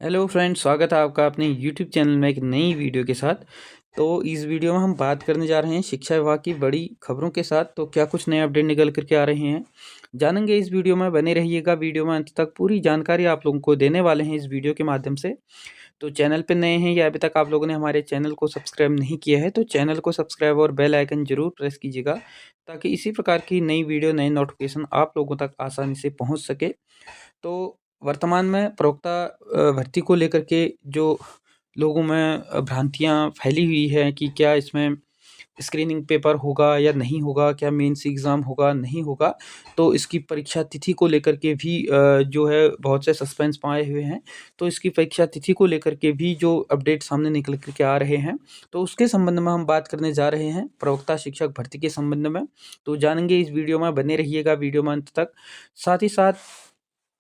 Hello friends, स्वागत है आपका अपने यूट्यूब चैनल में एक नई वीडियो के साथ। तो इस वीडियो में हम बात करने जा रहे हैं शिक्षा विभाग की बड़ी खबरों के साथ। तो क्या कुछ नए अपडेट निकल करके आ रहे हैं, जानेंगे इस वीडियो में। बने रहिएगा, वीडियो में अंत तक पूरी जानकारी आप लोगों को देने वाले हैं इस वीडियो के माध्यम से। तो चैनल पे नए हैं या अभी तक आप लोगों ने हमारे चैनल को सब्सक्राइब नहीं किया है तो चैनल को सब्सक्राइब और बेल आइकन जरूर प्रेस कीजिएगा, ताकि इसी प्रकार की नई वीडियो नए नोटिफिकेशन आप लोगों तक आसानी से पहुँच सके। तो वर्तमान में प्रवक्ता भर्ती को लेकर के जो लोगों में भ्रांतियाँ फैली हुई हैं कि क्या इसमें स्क्रीनिंग पेपर होगा या नहीं होगा, क्या मेंस एग्ज़ाम होगा, नहीं होगा। तो इसकी परीक्षा तिथि को लेकर के भी जो है बहुत से सस्पेंस पाए हुए हैं। तो इसकी परीक्षा तिथि को लेकर के भी जो अपडेट सामने निकल कर के आ रहे हैं, तो उसके संबंध में हम बात करने जा रहे हैं, प्रवक्ता शिक्षक भर्ती के संबंध में। तो जानेंगे इस वीडियो में, बने रहिएगा वीडियो में अंत तक। साथ ही साथ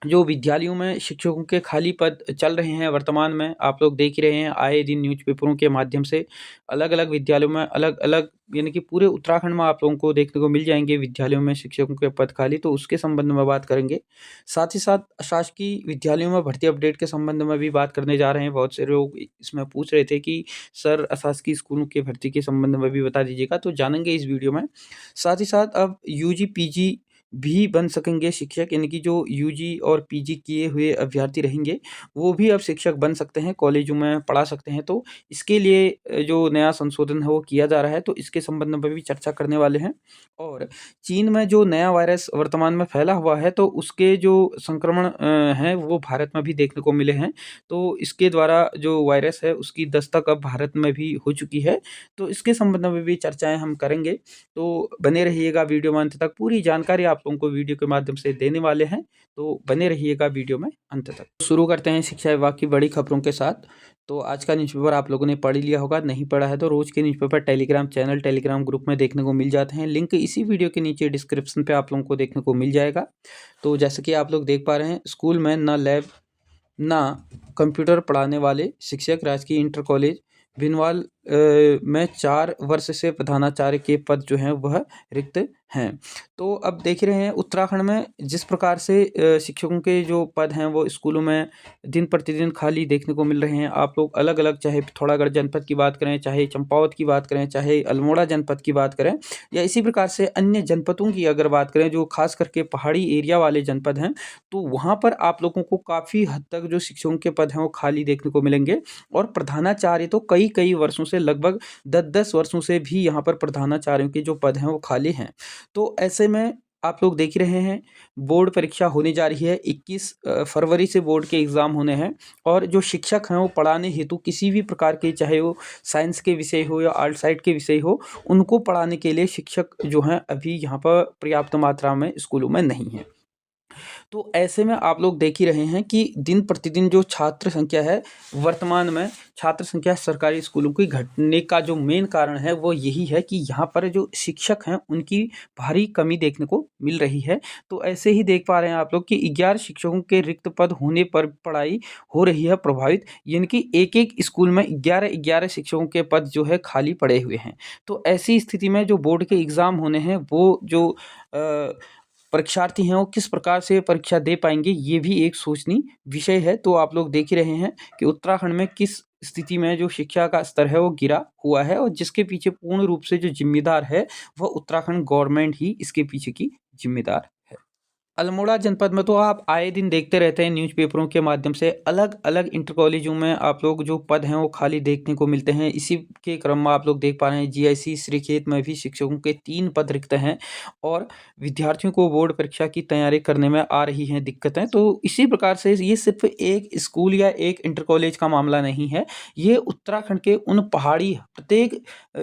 जो विद्यालयों में शिक्षकों के खाली पद चल रहे हैं वर्तमान में, आप लोग देख ही रहे हैं आए दिन न्यूज़पेपरों के माध्यम से अलग-अलग विद्यालयों में अलग-अलग, यानी कि पूरे उत्तराखंड में आप लोगों को देखने को मिल जाएँगे विद्यालयों में शिक्षकों के पद खाली, तो उसके संबंध में बात करेंगे। साथ ही साथ शासकीय विद्यालयों में भर्ती अपडेट के संबंध में भी बात करने जा रहे हैं। बहुत से लोग इसमें पूछ रहे थे कि सर अशासकीय स्कूलों की भर्ती के संबंध में भी बता दीजिएगा, तो जानेंगे इस वीडियो में। साथ ही साथ अब यूजी, पीजी भी बन सकेंगे शिक्षक, यानी कि जो यूजी और पीजी किए हुए अभ्यर्थी रहेंगे, वो भी अब शिक्षक बन सकते हैं, कॉलेजों में पढ़ा सकते हैं। तो इसके लिए जो नया संशोधन है वो किया जा रहा है, तो इसके संबंध में भी चर्चा करने वाले हैं। और चीन में जो नया वायरस वर्तमान में फैला हुआ है, तो उसके जो संक्रमण हैं वो भारत में भी देखने को मिले हैं। तो इसके द्वारा जो वायरस है उसकी दस्तक अब भारत में भी हो चुकी है, तो इसके संबंध में भी चर्चाएँ हम करेंगे। तो बने रहिएगा वीडियो में अंत तक, पूरी जानकारी आप लोगों को वीडियो के माध्यम से देने वाले हैं, तो बने रहिएगा वीडियो में अंत तक। शुरू करते हैं शिक्षा विभाग की बड़ी खबरों के साथ। तो आज का न्यूज़पेपर आप लोगों ने पढ़ ही लिया होगा, नहीं पढ़ा है तो रोज़ के newspaper Telegram channel, Telegram group में देखने को मिल जाते हैं। लिंक इसी वीडियो के नीचे डिस्क्रिप्शन पे आप लोगों को देखने को मिल जाएगा। तो जैसे कि आप लोग देख पा रहे हैं, स्कूल में ना लैब ना कंप्यूटर पढ़ाने वाले शिक्षक, राजकीय इंटर कॉलेज भिनवाल में 4 वर्ष से प्रधानाचार्य के पद जो हैं वह रिक्त हैं। तो अब देख रहे हैं उत्तराखंड में जिस प्रकार से शिक्षकों के जो पद हैं वो स्कूलों में दिन प्रतिदिन खाली देखने को मिल रहे हैं। आप लोग अलग-अलग, चाहे पिथौरागढ़ जनपद की बात करें, चाहे चंपावत की बात करें, चाहे अल्मोड़ा जनपद की बात करें, या इसी प्रकार से अन्य जनपदों की अगर बात करें जो खास करके पहाड़ी एरिया वाले जनपद हैं, तो वहाँ पर आप लोगों को काफ़ी हद तक जो शिक्षकों के पद हैं वो खाली देखने को मिलेंगे। और प्रधानाचार्य तो कई-कई वर्षों से, लगभग 10-10 वर्षों से भी यहाँ पर प्रधानाचार्यों के जो पद हैं वो खाली हैं। तो ऐसे में आप लोग देख ही रहे हैं, बोर्ड परीक्षा होने जा रही है। 21 फरवरी से बोर्ड के एग्ज़ाम होने हैं, और जो शिक्षक हैं वो पढ़ाने हेतु किसी भी प्रकार के, चाहे वो साइंस के विषय हो या आर्ट साइड के विषय हो, उनको पढ़ाने के लिए शिक्षक जो हैं अभी यहाँ पर पर्याप्त मात्रा में स्कूलों में नहीं हैं। तो ऐसे में आप लोग देख ही रहे हैं कि दिन प्रतिदिन जो छात्र संख्या है, वर्तमान में छात्र संख्या सरकारी स्कूलों की घटने का जो मेन कारण है वो यही है कि यहाँ पर जो शिक्षक हैं उनकी भारी कमी देखने को मिल रही है। तो ऐसे ही देख पा रहे हैं आप लोग कि 11 शिक्षकों के रिक्त पद होने पर पढ़ाई हो रही है प्रभावित, यानी कि एक-एक स्कूल में 11-11 शिक्षकों के पद जो है खाली पड़े हुए हैं। तो ऐसी स्थिति में जो बोर्ड के एग्ज़ाम होने हैं, वो जो परीक्षार्थी हैं वो किस प्रकार से परीक्षा दे पाएँगे, ये भी एक सोचनीय विषय है। तो आप लोग देख ही रहे हैं कि उत्तराखंड में किस स्थिति में जो शिक्षा का स्तर है वो गिरा हुआ है, और जिसके पीछे पूर्ण रूप से जो ज़िम्मेदार है, वह उत्तराखंड गवर्नमेंट ही इसके पीछे की ज़िम्मेदार है। अल्मोड़ा जनपद में तो आप आए दिन देखते रहते हैं न्यूज़पेपरों के माध्यम से, अलग-अलग इंटर कॉलेजों में आप लोग जो पद हैं वो खाली देखने को मिलते हैं। इसी के क्रम में आप लोग देख पा रहे हैं जीआईसी श्रीखेत में भी शिक्षकों के 3 पद रिक्त हैं, और विद्यार्थियों को बोर्ड परीक्षा की तैयारी करने में आ रही हैं दिक्कतें। तो इसी प्रकार से ये सिर्फ एक स्कूल या एक इंटर कॉलेज का मामला नहीं है, ये उत्तराखंड के उन पहाड़ी प्रत्येक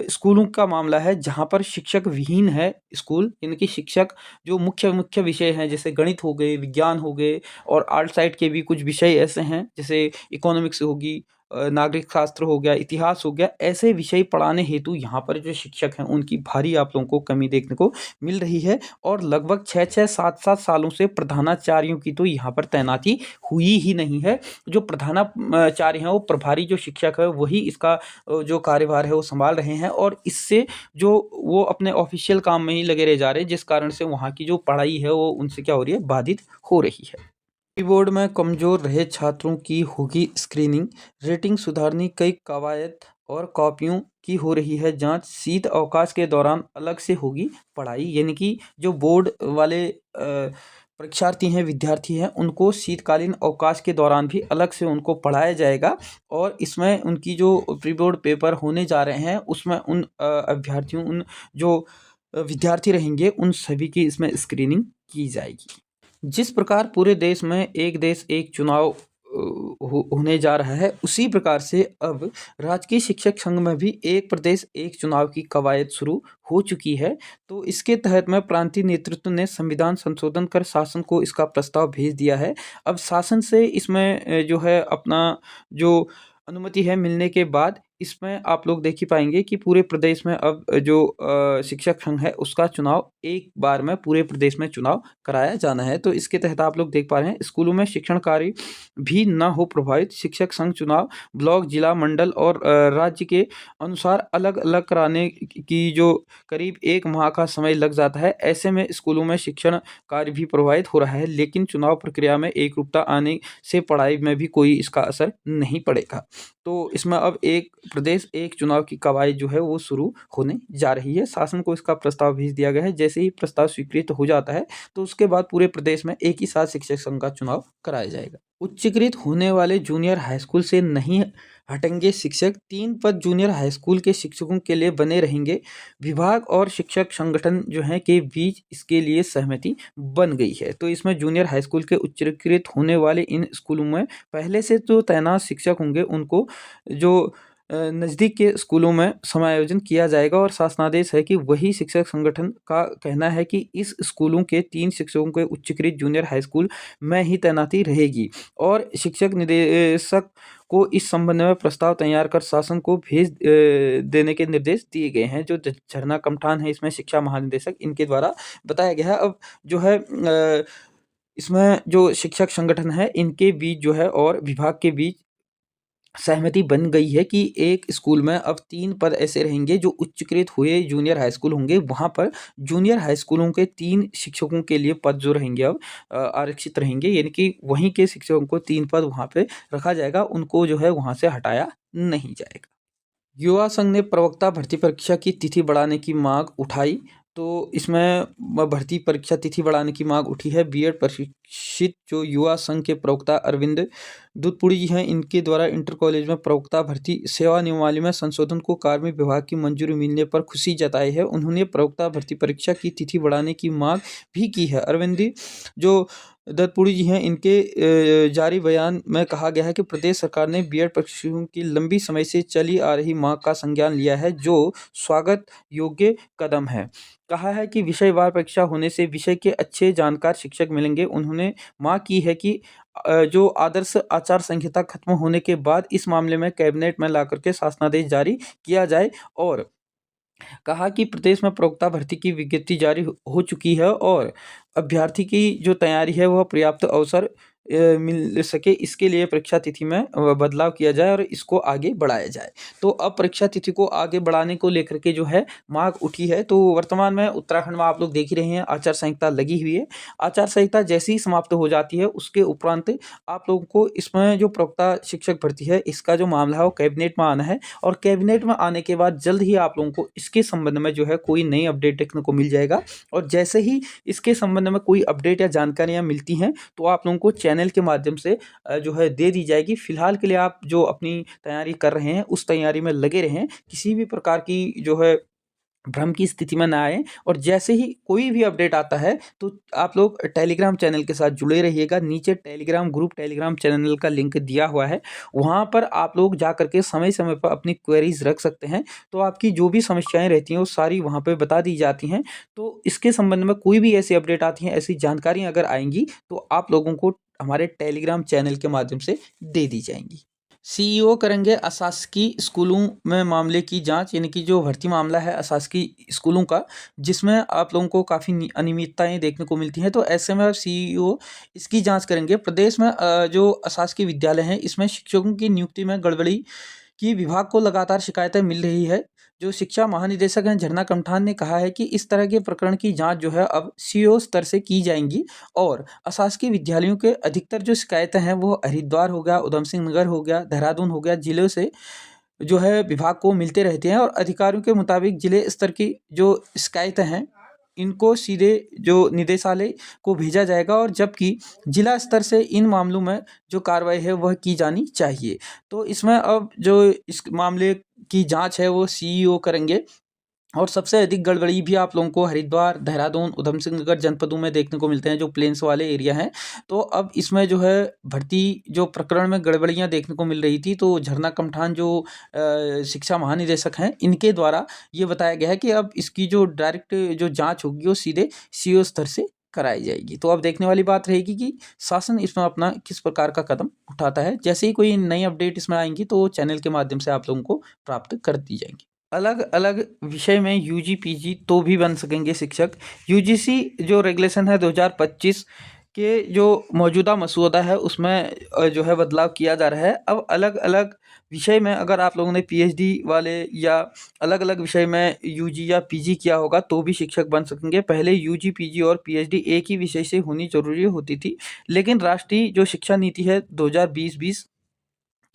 स्कूलों का मामला है जहाँ पर शिक्षक विहीन है स्कूल, यानी कि शिक्षक जो मुख्य मुख्य विषय हैं जैसे गणित हो गए, विज्ञान हो गए, और आर्ट साइड के भी कुछ विषय ऐसे हैं जैसे इकोनॉमिक्स होगी, नागरिक शास्त्र हो गया, इतिहास हो गया, ऐसे विषय पढ़ाने हेतु यहाँ पर जो शिक्षक हैं उनकी भारी आप लोगों को कमी देखने को मिल रही है। और लगभग 6-6, 7-7 सालों से प्रधानाचार्यों की तो यहाँ पर तैनाती हुई ही नहीं है। जो प्रधानाचार्य हैं वो प्रभारी जो शिक्षक है वही इसका जो कार्यभार है वो संभाल रहे हैं, और इससे जो वो अपने ऑफिशियल काम में ही लगे रह जा रहे हैं, जिस कारण से वहाँ की जो पढ़ाई है वो उनसे क्या हो रही है, बाधित हो रही है। बोर्ड में कमजोर रहे छात्रों की होगी स्क्रीनिंग, रेटिंग सुधारने कई कवायद और कॉपियों की हो रही है जांच, शीत अवकाश के दौरान अलग से होगी पढ़ाई। यानी कि जो बोर्ड वाले परीक्षार्थी हैं, विद्यार्थी हैं, उनको शीतकालीन अवकाश के दौरान भी अलग से उनको पढ़ाया जाएगा और इसमें उनकी जो प्री बोर्ड पेपर होने जा रहे हैं उसमें उन अभ्यर्थियों, उन जो विद्यार्थी रहेंगे, उन सभी की इसमें स्क्रीनिंग की जाएगी। जिस प्रकार पूरे देश में एक देश एक चुनाव होने जा रहा है, उसी प्रकार से अब राजकीय शिक्षक संघ में भी एक प्रदेश एक चुनाव की कवायद शुरू हो चुकी है। तो इसके तहत में प्रांतीय नेतृत्व ने संविधान संशोधन कर शासन को इसका प्रस्ताव भेज दिया है। अब शासन से इसमें जो है अपना जो अनुमति है मिलने के बाद इसमें आप लोग देख ही पाएंगे कि पूरे प्रदेश में अब जो शिक्षक संघ है उसका चुनाव एक बार में पूरे प्रदेश में चुनाव कराया जाना है। तो इसके तहत आप लोग देख पा रहे हैं स्कूलों में शिक्षण कार्य भी न हो प्रभावित, शिक्षक संघ चुनाव ब्लॉक, जिला, मंडल और राज्य के अनुसार अलग अलग कराने की जो करीब 1 माह का समय लग जाता है। ऐसे में स्कूलों में शिक्षण कार्य भी प्रभावित हो रहा है, लेकिन चुनाव प्रक्रिया में एकरूपता आने से पढ़ाई में भी कोई इसका असर नहीं पड़ेगा। तो इसमें अब एक प्रदेश एक चुनाव की कवायद जो है वो शुरू होने जा रही है। शासन को इसका प्रस्ताव भेज दिया गया है। जैसे ही प्रस्ताव स्वीकृत हो जाता है तो उसके बाद पूरे प्रदेश में एक ही साथ शिक्षक संघ का चुनाव कराया जाएगा। उच्चीकृत होने वाले जूनियर हाई स्कूल से नहीं हटेंगे शिक्षक, 3 पद जूनियर हाई स्कूल के शिक्षकों के लिए बने रहेंगे। विभाग और शिक्षक संगठन जो है के बीच इसके लिए सहमति बन गई है। तो इसमें जूनियर हाई स्कूल के उच्चीकृत होने वाले इन स्कूलों में पहले से जो तैनात शिक्षक होंगे उनको जो नज़दीक के स्कूलों में समायोजन किया जाएगा और शासनादेश है कि वही शिक्षक संगठन का कहना है कि इस स्कूलों के 3 शिक्षकों के उच्चीकृत जूनियर हाई स्कूल में ही तैनाती रहेगी और शिक्षक निदेशक को इस संबंध में प्रस्ताव तैयार कर शासन को भेज देने के निर्देश दिए गए हैं। जो झरना कमठान है इसमें शिक्षा महानिदेशक, इनके द्वारा बताया गया है। अब जो है इसमें जो शिक्षक संगठन है इनके बीच जो है और विभाग के बीच सहमति बन गई है कि एक स्कूल में अब 3 पद ऐसे रहेंगे जो उच्चीकृत हुए जूनियर हाई स्कूल होंगे। वहाँ पर जूनियर हाई स्कूलों के 3 शिक्षकों के लिए पद जो रहेंगे अब आरक्षित रहेंगे, यानी कि वहीं के शिक्षकों को 3 पद वहाँ पे रखा जाएगा, उनको जो है वहाँ से हटाया नहीं जाएगा। युवा संघ ने प्रवक्ता भर्ती परीक्षा की तिथि बढ़ाने की मांग उठाई। तो इसमें भर्ती परीक्षा तिथि बढ़ाने की मांग उठी है। बीएड प्रशिक्षित जो युवा संघ के प्रवक्ता अरविंद दूधपुरी जी हैं, इनके द्वारा इंटर कॉलेज में प्रवक्ता भर्ती सेवा नियमावली में संशोधन को कार्मिक विभाग की मंजूरी मिलने पर खुशी जताई है। उन्होंने प्रवक्ता भर्ती परीक्षा की तिथि बढ़ाने की मांग भी की है। अरविंद जो दत्तपुरी जी हैं, इनके जारी बयान में कहा गया है कि प्रदेश सरकार ने बीएड प्रशिक्षुओं की लंबी समय से चली आ रही मांग का संज्ञान लिया है, जो स्वागत योग्य कदम है। कहा है कि विषयवार परीक्षा होने से विषय के अच्छे जानकार शिक्षक मिलेंगे। उन्होंने मांग की है कि जो आदर्श आचार संहिता खत्म होने के बाद इस मामले में कैबिनेट में लाकर के शासनादेश जारी किया जाए और कहा कि प्रदेश में प्रवक्ता भर्ती की विज्ञप्ति जारी हो चुकी है और अभ्यर्थी की जो तैयारी है वह पर्याप्त अवसर मिल सके, इसके लिए परीक्षा तिथि में बदलाव किया जाए और इसको आगे बढ़ाया जाए। तो अब परीक्षा तिथि को आगे बढ़ाने को लेकर के जो है मांग उठी है। तो वर्तमान में उत्तराखंड में आप लोग देख ही रहे हैं आचार संहिता लगी हुई है। आचार संहिता जैसे ही समाप्त हो जाती है उसके उपरांत आप लोगों को इसमें जो प्रवक्ता शिक्षक भर्ती है इसका जो मामला है वो कैबिनेट में आना है और कैबिनेट में आने के बाद जल्द ही आप लोगों को इसके संबंध में जो है कोई नई अपडेट देखने को मिल जाएगा और जैसे ही इसके संबंध में कोई अपडेट या जानकारियाँ मिलती हैं तो आप लोगों को चैनल के माध्यम से जो है दे दी जाएगी। फिलहाल के लिए आप जो अपनी तैयारी कर रहे हैं उस तैयारी में लगे रहें, किसी भी प्रकार की जो है भ्रम की स्थिति में ना आए और जैसे ही कोई भी अपडेट आता है तो आप लोग टेलीग्राम चैनल के साथ जुड़े रहिएगा। नीचे टेलीग्राम ग्रुप, टेलीग्राम चैनल का लिंक दिया हुआ है, वहाँ पर आप लोग जा करके समय समय पर अपनी क्वेरीज रख सकते हैं। तो आपकी जो भी समस्याएं रहती हैं वो सारी वहाँ पे बता दी जाती हैं। तो इसके संबंध में कोई भी ऐसी अपडेट आती हैं, ऐसी जानकारियाँ अगर आएंगी तो आप लोगों को हमारे टेलीग्राम चैनल के माध्यम से दे दी जाएंगी। सीईओ करेंगे अशासकीय स्कूलों में मामले की जांच, यानी कि जो भर्ती मामला है अशासकीय स्कूलों का, जिसमें आप लोगों को काफ़ी अनियमितताएं देखने को मिलती हैं। तो ऐसे में सीईओ इसकी जांच करेंगे। प्रदेश में जो अशासकीय विद्यालय हैं इसमें शिक्षकों की नियुक्ति में गड़बड़ी कि विभाग को लगातार शिकायतें मिल रही है। जो शिक्षा महानिदेशक हैं झरना कमठान ने कहा है कि इस तरह के प्रकरण की जांच जो है अब सीओ स्तर से की जाएंगी और अशासकीय विद्यालयों के अधिकतर जो शिकायतें हैं वो हरिद्वार हो गया, उधम सिंह नगर हो गया, देहरादून हो गया, जिलों से जो है विभाग को मिलते रहते हैं और अधिकारियों के मुताबिक जिले स्तर की जो शिकायतें हैं इनको सीधे जो निदेशालय को भेजा जाएगा और जबकि जिला स्तर से इन मामलों में जो कार्रवाई है वह की जानी चाहिए। तो इसमें अब जो इस मामले की जांच है वो सीईओ करेंगे और सबसे अधिक गड़बड़ी भी आप लोगों को हरिद्वार, देहरादून, उधम सिंह नगर जनपदों में देखने को मिलते हैं जो प्लेन्स वाले एरिया हैं। तो अब इसमें जो है भर्ती जो प्रकरण में गड़बड़ियाँ देखने को मिल रही थी तो झरना कमठान जो शिक्षा महानिदेशक हैं इनके द्वारा ये बताया गया है कि अब इसकी जो डायरेक्ट जो जाँच होगी वो सीधे सीओ स्तर से कराई जाएगी। तो अब देखने वाली बात रहेगी कि शासन इसमें अपना किस प्रकार का कदम उठाता है। जैसे ही कोई नई अपडेट इसमें आएंगी तो चैनल के माध्यम से आप लोगों को प्राप्त कर दी जाएंगी। अलग अलग विषय में यूजी पीजी तो भी बन सकेंगे शिक्षक। यूजीसी जो रेगुलेशन है 2025 के जो मौजूदा मसौदा है उसमें जो है बदलाव किया जा रहा है। अब अलग अलग विषय में अगर आप लोगों ने पीएचडी वाले या अलग अलग विषय में यूजी या पीजी किया होगा तो भी शिक्षक बन सकेंगे। पहले यूजी पीजी और पीएचडी एक ही विषय से होनी जरूरी होती थी, लेकिन राष्ट्रीय जो शिक्षा नीति है 2020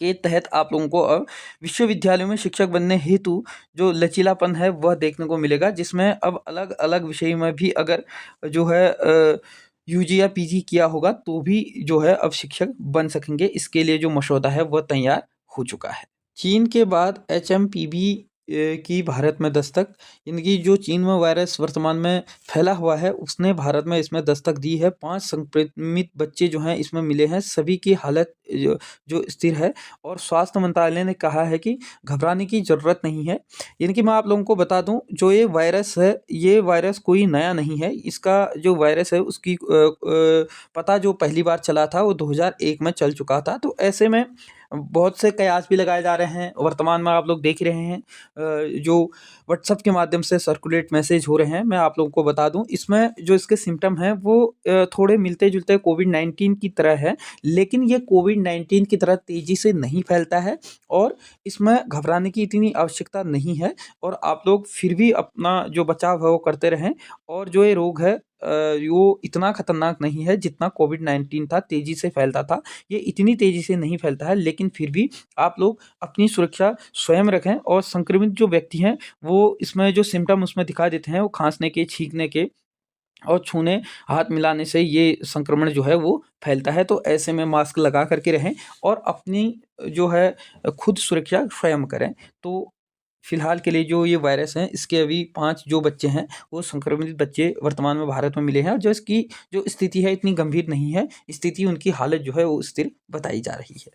के तहत आप लोगों को अब विश्वविद्यालयों में शिक्षक बनने हेतु जो लचीलापन है वह देखने को मिलेगा, जिसमें अब अलग अलग विषय में भी अगर जो है यूजी या पीजी किया होगा तो भी जो है अब शिक्षक बन सकेंगे। इसके लिए जो मसौदा है वह तैयार हो चुका है। चीन के बाद एचएमपीवी की भारत में दस्तक। इनकी जो चीन में वायरस वर्तमान में फैला हुआ है उसने भारत में इसमें दस्तक दी है। 5 संक्रमित बच्चे जो हैं इसमें मिले हैं, सभी की हालत जो स्थिर है और स्वास्थ्य मंत्रालय ने कहा है कि घबराने की ज़रूरत नहीं है। यानी कि मैं आप लोगों को बता दूं जो ये वायरस है ये वायरस कोई नया नहीं है। इसका जो वायरस है उसकी पता जो पहली बार चला था वो 2001 में चल चुका था। तो ऐसे में बहुत से कयास भी लगाए जा रहे हैं। वर्तमान में आप लोग देख रहे हैं जो व्हाट्सएप के माध्यम से सर्कुलेट मैसेज हो रहे हैं। मैं आप लोगों को बता दूं इसमें जो इसके सिम्टम हैं वो थोड़े मिलते जुलते कोविड-19 की तरह है, लेकिन ये कोविड-19 की तरह तेज़ी से नहीं फैलता है और इसमें घबराने की इतनी आवश्यकता नहीं है और आप लोग फिर भी अपना जो बचाव है वो करते रहें। और जो ये रोग है वो इतना खतरनाक नहीं है जितना कोविड-19 था, तेज़ी से फैलता था। ये इतनी तेज़ी से नहीं फैलता है, लेकिन फिर भी आप लोग अपनी सुरक्षा स्वयं रखें और संक्रमित जो व्यक्ति हैं वो इसमें जो सिम्पटम उसमें दिखाई देते हैं वो खाँसने के, छींकने के और छूने, हाथ मिलाने से ये संक्रमण जो है वो फैलता है। तो ऐसे में मास्क लगा कर के रहें और अपनी जो है खुद सुरक्षा स्वयं करें। तो फिलहाल के लिए जो ये वायरस है इसके अभी 5 जो बच्चे हैं वो संक्रमित बच्चे वर्तमान में भारत में मिले हैं और जो इसकी जो स्थिति है इतनी गंभीर नहीं है। स्थिति उनकी हालत जो है वो स्थिर बताई जा रही है।